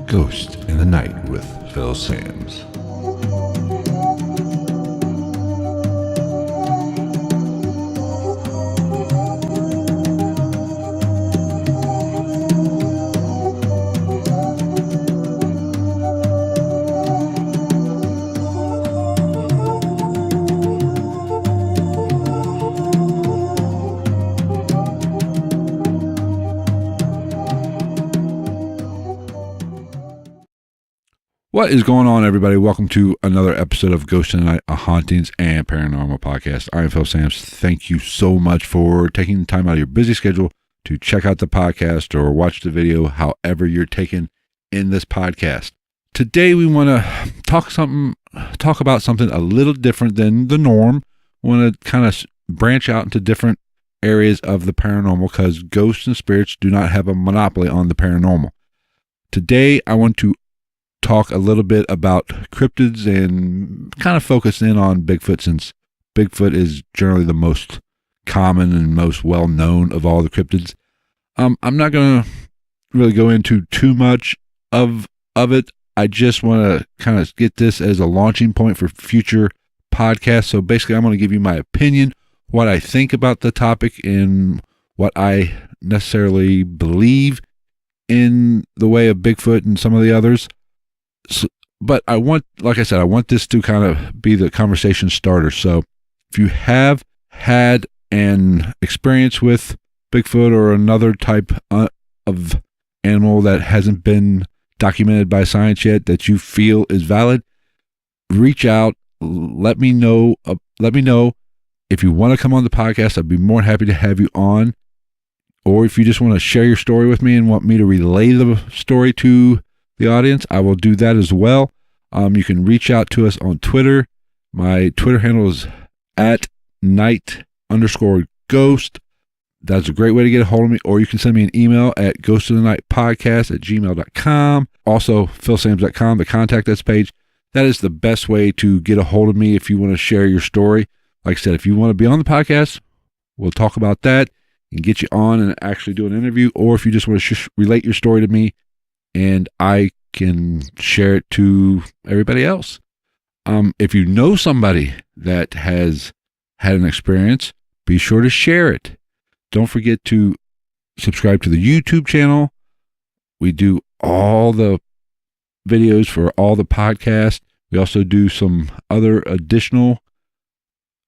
Ghost in the Night with Phil Sams. What is going on, everybody? Welcome to another episode of Ghost in the Night, a hauntings and paranormal podcast. I am Phil Sams. Thank you so much for taking the time out of your busy schedule to check out the podcast or watch the video, however you're taking in this podcast. Today, we want to talk about something a little different than the norm. We want to kind of branch out into different areas of the paranormal because ghosts and spirits do not have a monopoly on the paranormal. Today, I want to talk a little bit about cryptids and kind of focus in on Bigfoot, since Bigfoot is generally the most common and most well known of all the cryptids. I'm not going to really go into too much of it. I just want to kind of get this as a launching point for future podcasts. So basically, I'm going to give you my opinion, what I think about the topic, and what I necessarily believe in the way of Bigfoot and some of the others. But I want this to kind of be the conversation starter. So if you have had an experience with Bigfoot or another type of animal that hasn't been documented by science yet that you feel is valid, reach out. Let me know. If you want to come on the podcast. I'd be more than happy to have you on. Or if you just want to share your story with me and want me to relay the story to the audience, I will do that as well. You can reach out to us on Twitter. My Twitter handle is @night_ghost. That's a great way to get a hold of me. Or you can send me an email at ghostofthenightpodcast@gmail.com. Also, philsams.com, the contact us page. That is the best way to get a hold of me if you want to share your story. Like I said, if you want to be on the podcast, we'll talk about that and get you on and actually do an interview. Or if you just want to relate your story to me, and I can share it to everybody else. If you know somebody that has had an experience, be sure to share it. Don't forget to subscribe to the YouTube channel. We do all the videos for all the podcasts. We also do some other additional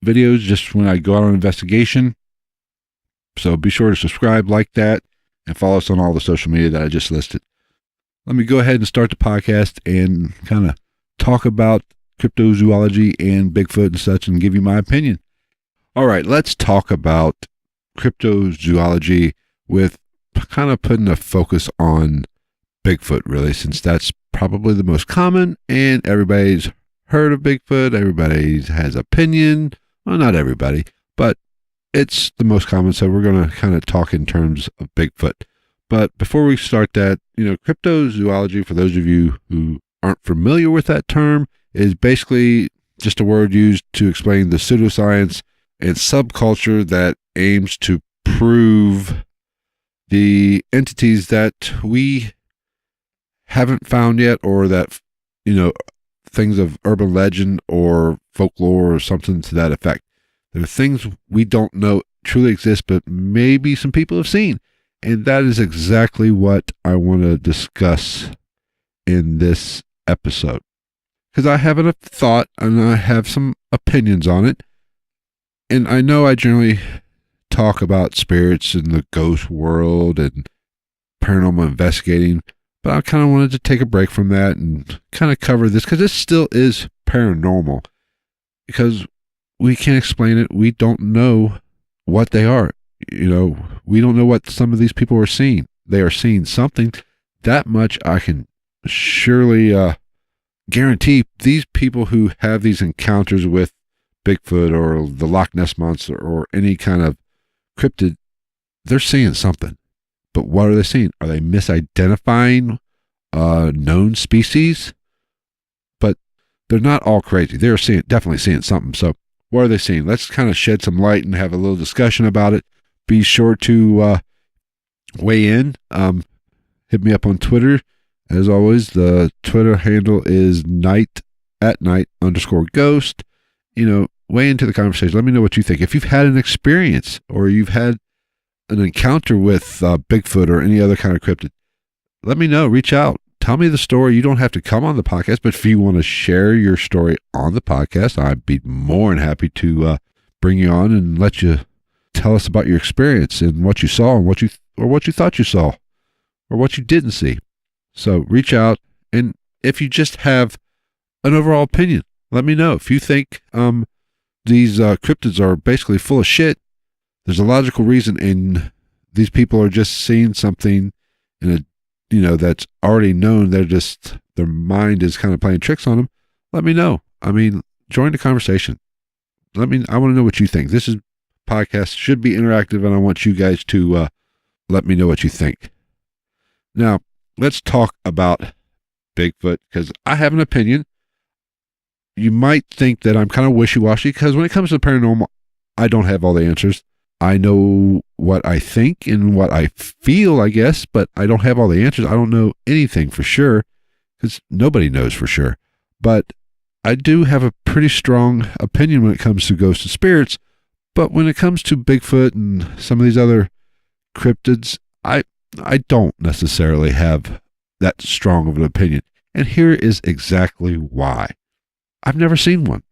videos just when I go out on investigation. So be sure to subscribe, like that, and follow us on all the social media that I just listed. Let me go ahead and start the podcast and kind of talk about cryptozoology and Bigfoot and such and give you my opinion. All right, let's talk about cryptozoology with kind of putting a focus on Bigfoot, really, since that's probably the most common and everybody's heard of Bigfoot. Everybody has opinion. Well, not everybody, but it's the most common. So we're going to kind of talk in terms of Bigfoot. But before we start that, cryptozoology, for those of you who aren't familiar with that term, is basically just a word used to explain the pseudoscience and subculture that aims to prove the entities that we haven't found yet, or that, things of urban legend or folklore or something to that effect. There are things we don't know truly exist, but maybe some people have seen. And that is exactly what I want to discuss in this episode. Because I have a thought and I have some opinions on it. And I know I generally talk about spirits in the ghost world and paranormal investigating, but I kind of wanted to take a break from that and kind of cover this because this still is paranormal. Because we can't explain it. We don't know what they are. We don't know what some of these people are seeing. They are seeing something. That much I can surely guarantee. These people who have these encounters with Bigfoot or the Loch Ness Monster or any kind of cryptid, they're seeing something. But what are they seeing? Are they misidentifying known species? But they're not all crazy. They're definitely seeing something. So what are they seeing? Let's kind of shed some light and have a little discussion about it. Be sure to weigh in, hit me up on Twitter. As always, the Twitter handle is night@night_ghost. Weigh into the conversation. Let me know what you think. If you've had an experience or you've had an encounter with Bigfoot or any other kind of cryptid, let me know. Reach out. Tell me the story. You don't have to come on the podcast, but if you want to share your story on the podcast, I'd be more than happy to bring you on and let you tell us about your experience and what you saw and what you thought you saw or what you didn't see. So reach out, and if you just have an overall opinion, let me know. If you think these cryptids are basically full of shit, there's a logical reason, and these people are just seeing something in a that's already known. Their mind is kind of playing tricks on them. Let me know. I mean, join the conversation. I want to know what you think. This podcast should be interactive, and I want you guys to let me know what you think. Now, let's talk about Bigfoot, because I have an opinion. You might think that I'm kind of wishy-washy, because when it comes to paranormal, I don't have all the answers. I know what I think and what I feel, I guess, but I don't have all the answers. I don't know anything for sure, because nobody knows for sure. But I do have a pretty strong opinion when it comes to ghosts and spirits. But when it comes to Bigfoot and some of these other cryptids, I don't necessarily have that strong of an opinion. And here is exactly why. I've never seen one.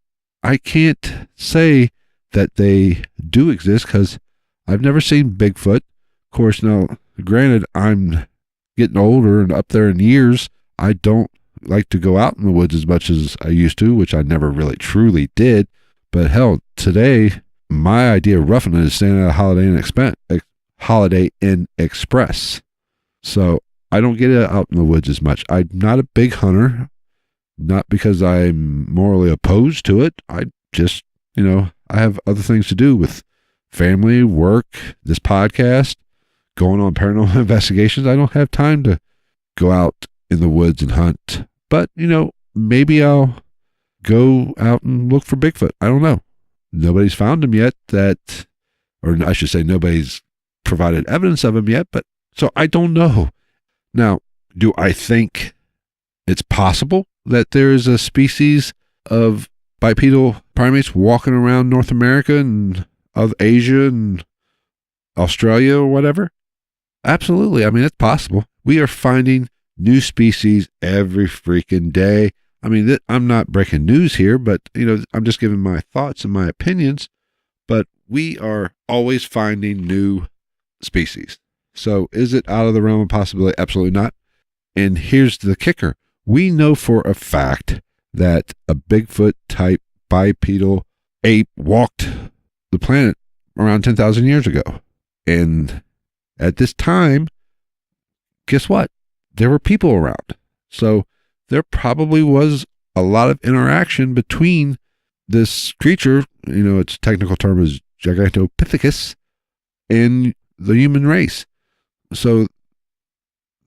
I can't say that they do exist because I've never seen Bigfoot. Of course, now, granted, I'm getting older and up there in years. I don't like to go out in the woods as much as I used to, which I never really truly did. But hell, today, my idea of roughing it is staying at a Holiday Inn Express. So I don't get out in the woods as much. I'm not a big hunter, not because I'm morally opposed to it. I just, I have other things to do with family, work, this podcast, going on paranormal investigations. I don't have time to go out in the woods and hunt. But, maybe I'll go out and look for Bigfoot. I don't know. Nobody's found him yet or I should say nobody's provided evidence of him yet, but so I don't know. Now, do I think it's possible that there is a species of bipedal primates walking around North America and of Asia and Australia or whatever? Absolutely. I mean, it's possible. We are finding new species every freaking day. I mean, I'm not breaking news here, but, I'm just giving my thoughts and my opinions, but we are always finding new species. So is it out of the realm of possibility? Absolutely not. And here's the kicker. We know for a fact that a Bigfoot type bipedal ape walked the planet around 10,000 years ago. And at this time, guess what? There were people around. So there probably was a lot of interaction between this creature, its technical term is Gigantopithecus, and the human race. So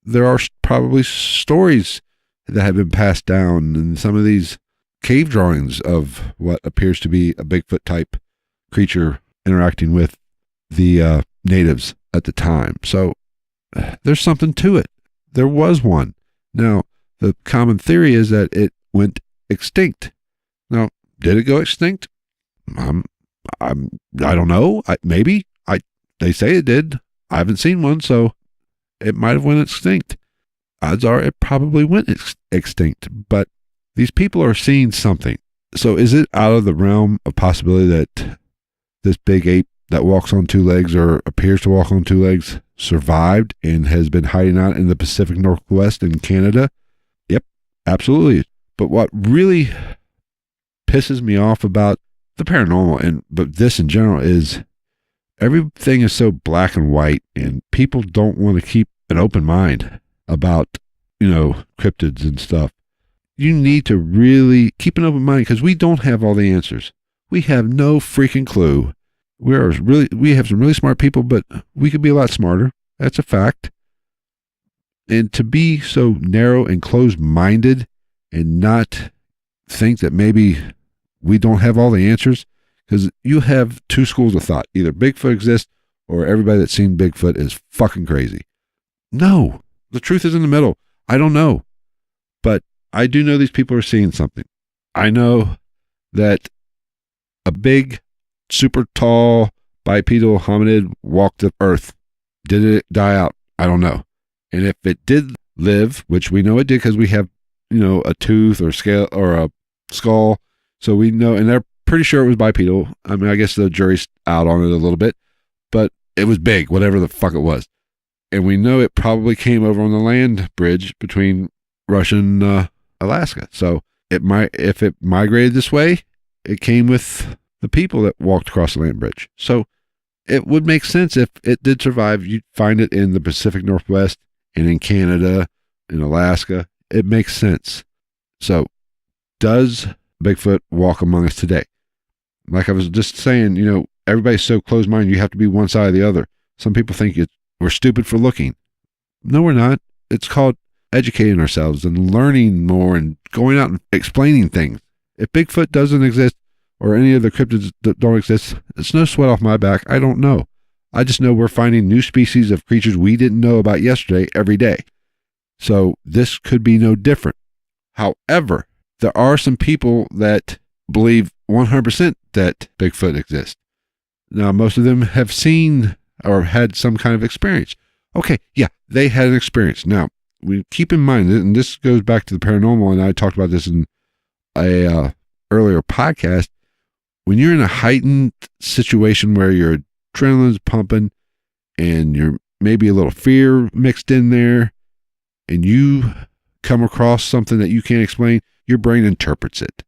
there are probably stories that have been passed down in some of these cave drawings of what appears to be a Bigfoot type creature interacting with the natives at the time. So there's something to it. There was one. Now, the common theory is that it went extinct. Now, did it go extinct? I don't know. Maybe. They say it did. I haven't seen one, so it might have went extinct. Odds are it probably went extinct, but these people are seeing something. So is it out of the realm of possibility that this big ape that walks on two legs or appears to walk on two legs survived and has been hiding out in the Pacific Northwest in Canada? Yep, absolutely. But what really pisses me off about the paranormal but this in general is everything is so black and white, and people don't want to keep an open mind about, cryptids and stuff. You need to really keep an open mind because we don't have all the answers. We have no freaking clue. We have some really smart people, but we could be a lot smarter. That's a fact. And to be so narrow and closed-minded and not think that maybe we don't have all the answers, because you have two schools of thought. Either Bigfoot exists or everybody that's seen Bigfoot is fucking crazy. No, the truth is in the middle. I don't know. But I do know these people are seeing something. I know that a big, super tall, bipedal hominid walked the earth. Did it die out? I don't know. And if it did live, which we know it did because we have, a tooth or scale or a skull. So we know, and they're pretty sure it was bipedal. I mean, I guess the jury's out on it a little bit, but it was big, whatever the fuck it was. And we know it probably came over on the land bridge between Russia and Alaska. So if it migrated this way, it came with the people that walked across the land bridge. So it would make sense if it did survive. You'd find it in the Pacific Northwest and in Canada, in Alaska. It makes sense. So does Bigfoot walk among us today? Like I was just saying, everybody's so closed-minded, you have to be one side or the other. Some people think we're stupid for looking. No, we're not. It's called educating ourselves and learning more and going out and explaining things. If Bigfoot doesn't exist or any of the cryptids that don't exist, it's no sweat off my back. I don't know. I just know we're finding new species of creatures we didn't know about yesterday every day. So this could be no different. However, there are some people that believe 100% that Bigfoot exists. Now, most of them have seen or had some kind of experience. Okay, yeah, they had an experience. Now, we keep in mind, and this goes back to the paranormal, and I talked about this in a earlier podcast. When you're in a heightened situation where your adrenaline's pumping and you're maybe a little fear mixed in there, and you come across something that you can't explain, your brain interprets it.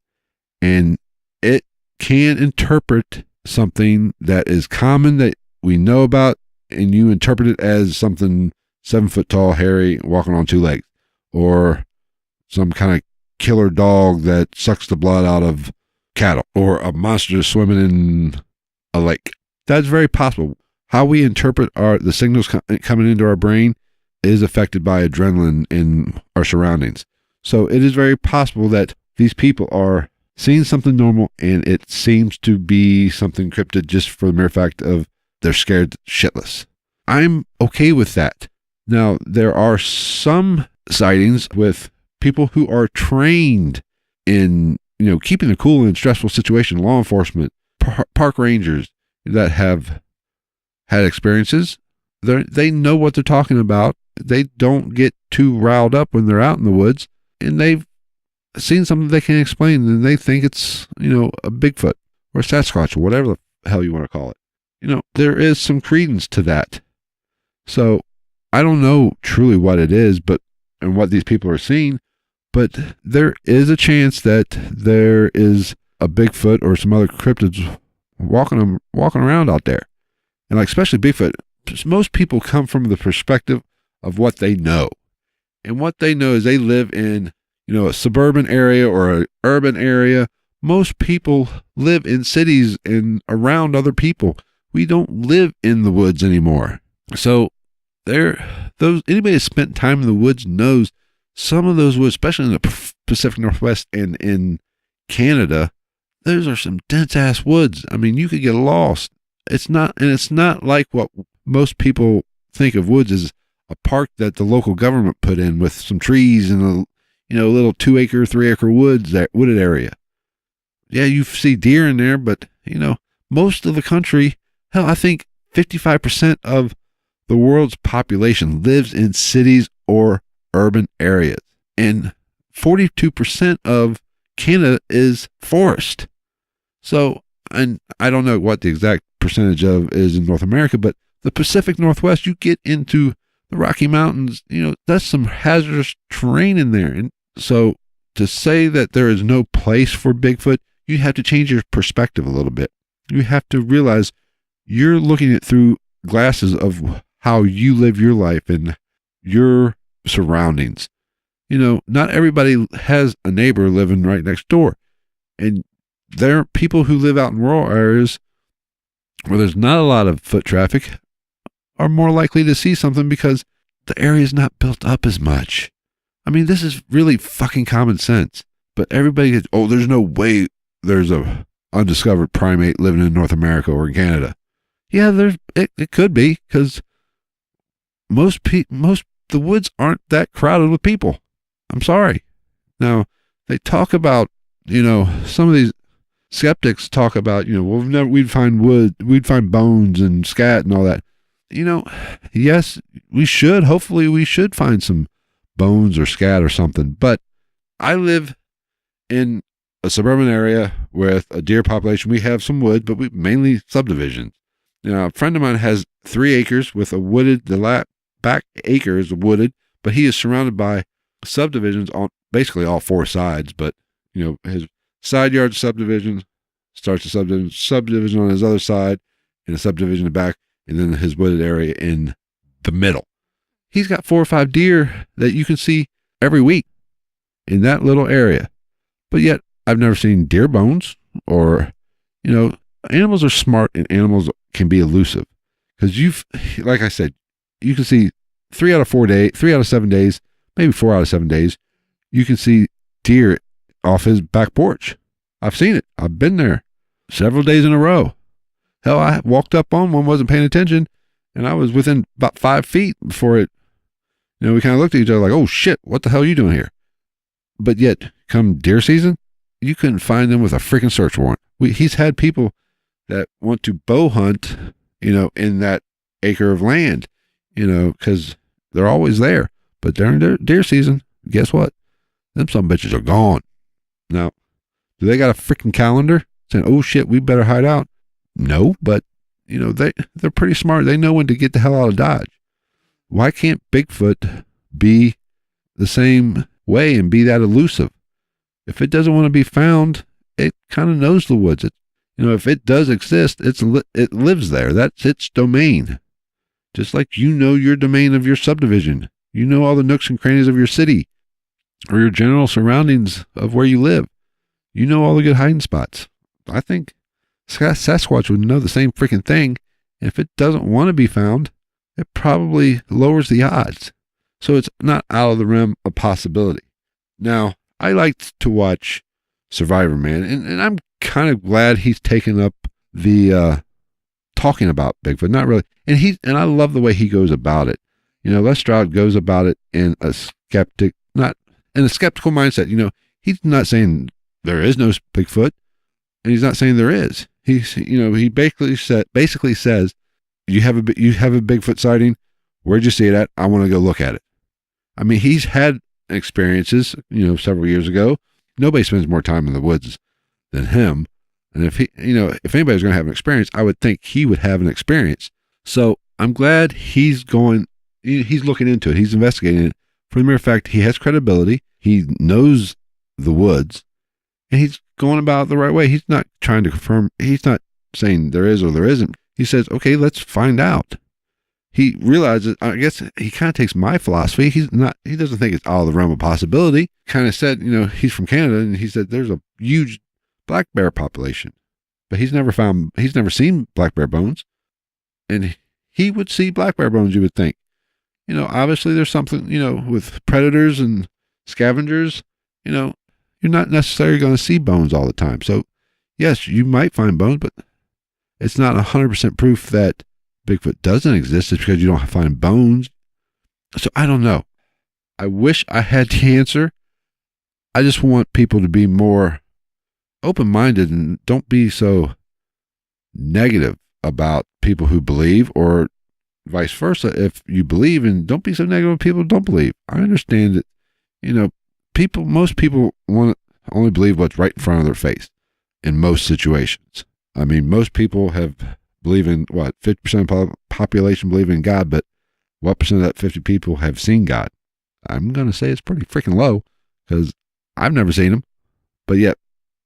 And it can interpret something that is common that we know about, and you interpret it as something 7 foot tall, hairy, walking on 2 legs, or some kind of killer dog that sucks the blood out of cattle, or a monster swimming in a lake. That's very possible. How we interpret the signals coming into our brain is affected by adrenaline in our surroundings. So it is very possible that these people are seeing something normal and it seems to be something cryptid just for the mere fact of they're scared shitless. I'm okay with that. Now, there are some sightings with people who are trained in, keeping the cool in stressful situation, law enforcement, park rangers that have had experiences. They know what they're talking about. They don't get too riled up when they're out in the woods, and they've seen something they can't explain, and they think it's, a Bigfoot or a Sasquatch or whatever the hell you want to call it. There is some credence to that. So I don't know truly what it is, and what these people are seeing, but there is a chance that there is a Bigfoot or some other cryptids walking around out there. And especially Bigfoot, most people come from the perspective of what they know. And what they know is they live in, a suburban area or an urban area. Most people live in cities and around other people. We don't live in the woods anymore. So anybody that's spent time in the woods knows some of those woods, especially in the Pacific Northwest and in Canada, those are some dense ass woods. I mean, you could get lost. It's not like what most people think of woods as a park that the local government put in with some trees and a little 2 acre, 3 acre wooded area. Yeah, you see deer in there, but most of the country, hell, I think 55% of the world's population lives in cities or urban areas, and 42% of Canada is forest. So, and I don't know what the exact percentage of is in North America, but the Pacific Northwest, you get into the Rocky Mountains, that's some hazardous terrain in there. And so to say that there is no place for Bigfoot, you have to change your perspective a little bit. You have to realize you're looking at through glasses of how you live your life and your surroundings. Not everybody has a neighbor living right next door. And there are people who live out in rural areas where there's not a lot of foot traffic are more likely to see something because the area is not built up as much. I mean, this is really fucking common sense. But everybody gets, there's no way there's a undiscovered primate living in North America or in Canada. Yeah, it could be, because the woods aren't that crowded with people. I'm sorry. Now, they talk about, some of these skeptics talk about, we'd find we'd find bones and scat and all that. Yes, we should. Hopefully, we should find some bones or scat or something. But I live in a suburban area with a deer population. We have some wood, but we mainly subdivisions. A friend of mine has 3 acres with a wooded, back acre is wooded, but he is surrounded by subdivisions on basically all 4 sides. But, his side yard subdivision starts a subdivision on his other side, and a subdivision in the back, and then his wooded area in the middle. He's got 4 or 5 deer that you can see every week in that little area. But yet, I've never seen deer bones or, animals are smart and animals can be elusive. Because like I said, you can see 3 out of 7 days, maybe 4 out of 7 days, you can see deer off his back porch. I've seen it. I've been there several days in a row. Hell, I walked up on one, wasn't paying attention, and I was within about 5 feet before it, we kind of looked at each other like, oh shit, what the hell are you doing here? But yet, come deer season, you couldn't find them with a freaking search warrant. He's had people that want to bow hunt, in that acre of land, because they're always there. But during deer season, guess what? Them some bitches are gone. Now, do they got a freaking calendar saying, oh shit, we better hide out? No, but, they're pretty smart. They know when to get the hell out of Dodge. Why can't Bigfoot be the same way and be that elusive? If it doesn't want to be found, it kind of knows the woods. If it does exist, it lives there. That's its domain. Just like your domain of your subdivision. All the nooks and crannies of your city or your general surroundings of where you live. All the good hiding spots. I think Sasquatch would know the same freaking thing. And if it doesn't want to be found, it probably lowers the odds. So it's not out of the realm of possibility. Now, I like to watch Survivor Man, and I'm kind of glad he's taken up the talking about Bigfoot. Not really. And I love the way he goes about it. Les Stroud goes about it in a skeptical mindset. He's not saying there is no Bigfoot, and he's not saying there is. He basically says, you have a Bigfoot sighting. Where'd you see it at? I want to go look at it. I mean, he's had experiences, several years ago. Nobody spends more time in the woods than him. And if anybody's going to have an experience, I would think he would have an experience. So I'm glad he's looking into it. He's investigating it for the mere fact he has credibility. He knows the woods, and he's going about it the right way. He's not trying to confirm. He's not saying there is or there isn't. He says, okay, let's find out. He realizes, I guess he kind of takes my philosophy. He doesn't think it's out of the realm of possibility. Kind of said, he's from Canada, and he said there's a huge black bear population, but he's never seen black bear bones. And he would see black bear bones, you would think. Obviously there's something, with predators and scavengers, you're not necessarily going to see bones all the time. So yes, you might find bones, but it's not 100% proof that Bigfoot doesn't exist just because you don't find bones. So I don't know. I wish I had the answer. I just want people to be more open-minded and don't be so negative about people who believe, or vice versa. If you believe, and don't be so negative with people who don't believe. I understand that, most people want to only believe what's right in front of their face in most situations. I mean, most people believe in 50% of the population believe in God, but what percent of that 50 people have seen God? I'm going to say it's pretty freaking low, because I've never seen him, but yet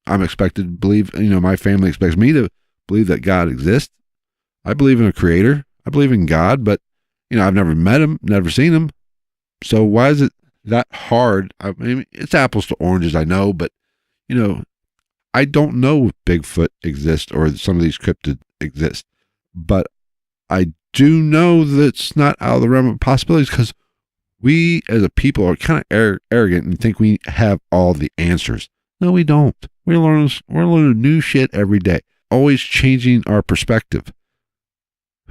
I'm expected to believe, my family expects me to believe that God exists. I believe in a creator. I believe in God, but, I've never met him, never seen him. So why is it that hard? I mean, it's apples to oranges, I know, but, I don't know if Bigfoot exists or some of these cryptids exist, but I do know that it's not out of the realm of possibilities, because we as a people are kind of arrogant and think we have all the answers. No, we don't. We're learning new shit every day, always changing our perspective.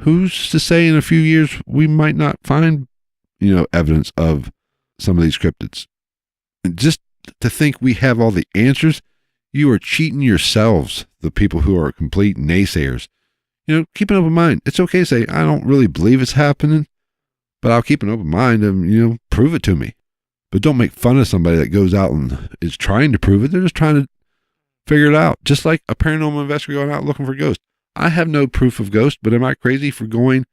who's to say in a few years we might not find, evidence of some of these cryptids? And just to think we have all the answers, you are cheating yourselves, the people who are complete naysayers. Keep an open mind. It's okay to say, I don't really believe it's happening, but I'll keep an open mind and, prove it to me. But don't make fun of somebody that goes out and is trying to prove it. They're just trying to figure it out. Just like a paranormal investigator going out looking for ghosts. I have no proof of ghosts, but am I crazy for going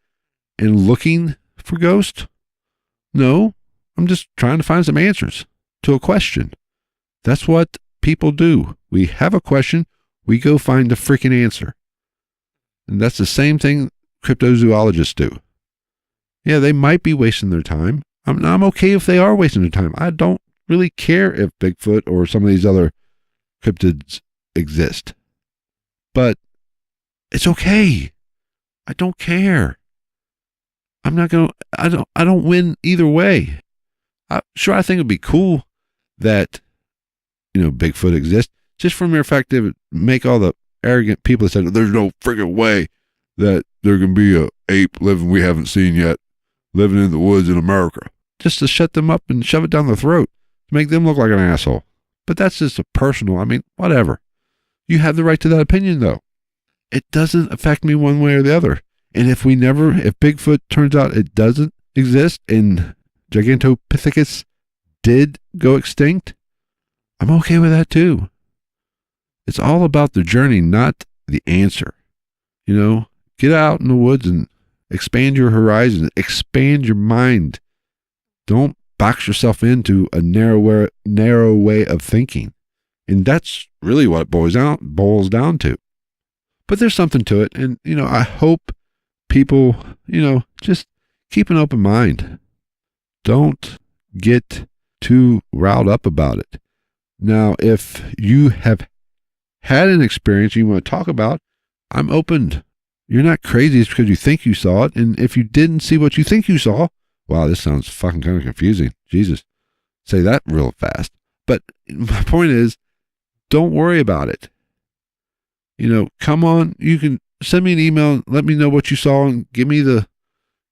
and looking for ghosts? No, I'm just trying to find some answers to a question. That's what people do. We have a question, we go find the freaking answer. And that's the same thing cryptozoologists do. Yeah, they might be wasting their time. I'm okay if they are wasting their time. I don't really care if Bigfoot or some of these other cryptids exist. But it's okay. I don't care. I don't win either way. I think it'd be cool that, Bigfoot exists. Just for mere fact, it would make all the arrogant people that said, there's no friggin' way that there can be a ape living we haven't seen yet, living in the woods in America. Just to shut them up and shove it down their throat, to make them look like an asshole. But that's just a personal, whatever. You have the right to that opinion, though. It doesn't affect me one way or the other. And if Bigfoot turns out it doesn't exist and Gigantopithecus did go extinct, I'm okay with that too. It's all about the journey, not the answer. Get out in the woods and expand your horizon, expand your mind. Don't box yourself into a narrow way of thinking. And that's really what it boils down to. But there's something to it. And, I hope people, just keep an open mind. Don't get too riled up about it. Now, if you have had an experience you want to talk about, I'm open. You're not crazy. It's because you think you saw it. And if you didn't see what you think you saw, wow, this sounds fucking kind of confusing. Jesus. Say that real fast. But my point is, don't worry about it. Come on, you can send me an email and let me know what you saw and give me the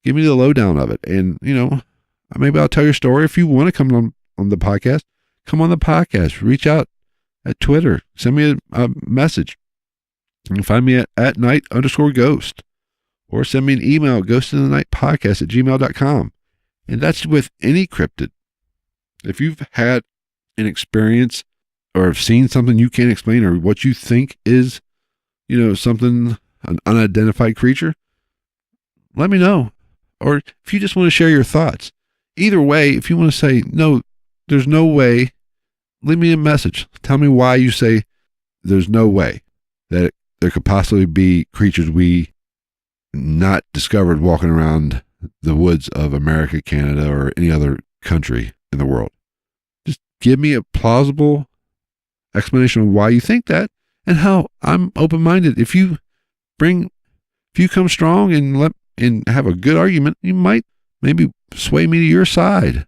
lowdown of it. And, maybe I'll tell your story. If you want to come on the podcast, come on the podcast. Reach out at Twitter. Send me a message. You can find me at night_ghost. Or send me an email, ghostinthenight@gmail.com. And that's with any cryptid. If you've had an experience or have seen something you can't explain or what you think is, something, an unidentified creature, let me know. Or if you just want to share your thoughts. Either way, if you want to say, no, there's no way, leave me a message. Tell me why you say there's no way that there could possibly be creatures we not discovered walking around the woods of America, Canada, or any other country in the world. Just give me a plausible explanation of why you think that and how. I'm open-minded. If you come strong and have a good argument, you might maybe sway me to your side.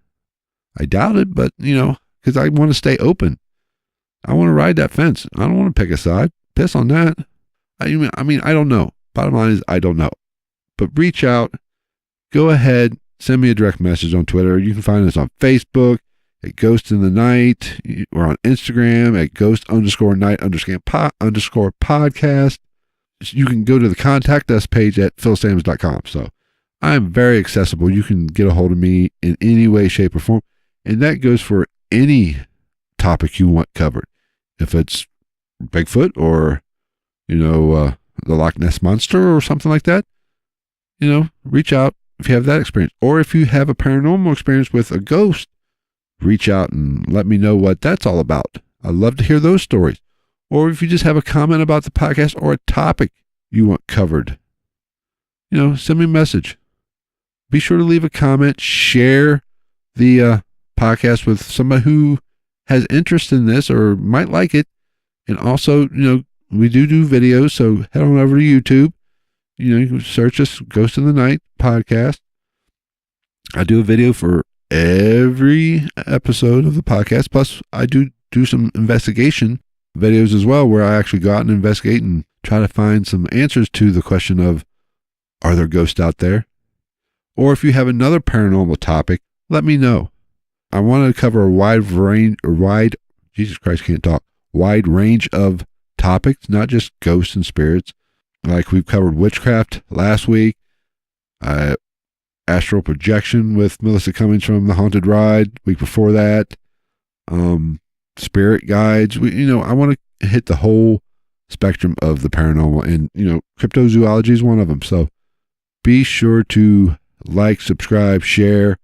I doubt it, but because I want to stay open. I want to ride that fence. I don't want to pick a side. Piss on that. I don't know. Bottom line is, I don't know. But reach out. Go ahead. Send me a direct message on Twitter. You can find us on Facebook at Ghost in the Night, or on Instagram at ghost_night_podcast. You can go to the contact us page at philsams.com. So I'm very accessible. You can get a hold of me in any way, shape, or form. And that goes for any topic you want covered. If it's Bigfoot or, the Loch Ness Monster or something like that, reach out if you have that experience. Or if you have a paranormal experience with a ghost, reach out and let me know what that's all about. I'd love to hear those stories. Or if you just have a comment about the podcast or a topic you want covered, send me a message. Be sure to leave a comment, share the podcast with somebody who has interest in this or might like it. And also, we do videos, so head on over to YouTube. You can search us, Ghost in the Night podcast. I do a video for every episode of the podcast. Plus, I do some investigation videos as well, where I actually go out and investigate and try to find some answers to the question of Are there ghosts out there? Or if you have another paranormal topic, let me know. I want to cover a wide range of topics, not just ghosts and spirits. Like we've covered witchcraft last week, astral projection with Melissa Cummings from The Haunted Ride, week before that, spirit guides. I want to hit the whole spectrum of the paranormal, and cryptozoology is one of them. So be sure to like, subscribe, share,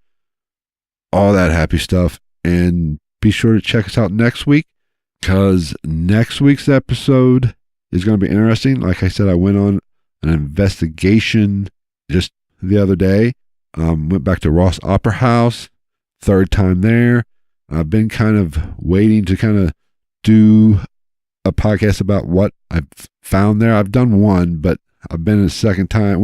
all that happy stuff, and be sure to check us out next week, because next week's episode is going to be interesting. Like I said, I went on an investigation just the other day. Went back to Ross Opera House, third time there. I've been kind of waiting to kind of do a podcast about what I've found there. I've done one, but I've been went a second time,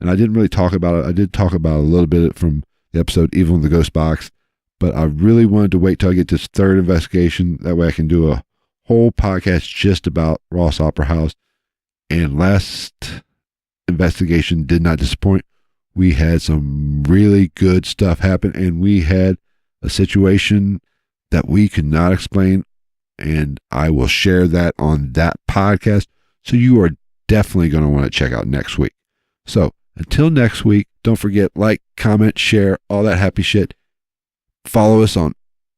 and I didn't really talk about it. I did talk about it a little bit from the episode Evil in the Ghost Box, but I really wanted to wait till I get this third investigation. That way I can do a whole podcast just about Ross Opera House. And last investigation did not disappoint. We had some really good stuff happen, and we had a situation that we could not explain, and I will share that on that podcast. So you are definitely going to want to check out next week. So until next week, don't forget, like, comment, share, all that happy shit. Follow us on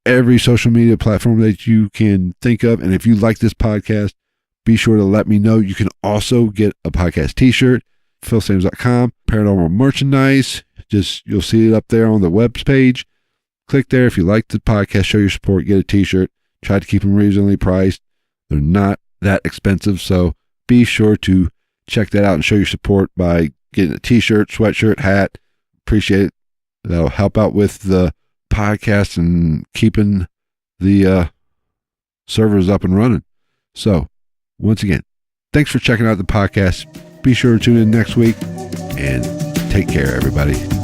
every social media platform that you can think of. And if you like this podcast, be sure to let me know. You can also get a podcast t-shirt, philsames.com, paranormal merchandise. You'll see it up there on the web page. Click there. If you like the podcast, show your support, get a t-shirt. Try to keep them reasonably priced. They're not that expensive. So be sure to check that out and show your support by getting a t-shirt, sweatshirt, hat. Appreciate it. That'll help out with the podcast and keeping the servers up and running. So once again, thanks for checking out the podcast. Be sure to tune in next week, and take care, everybody.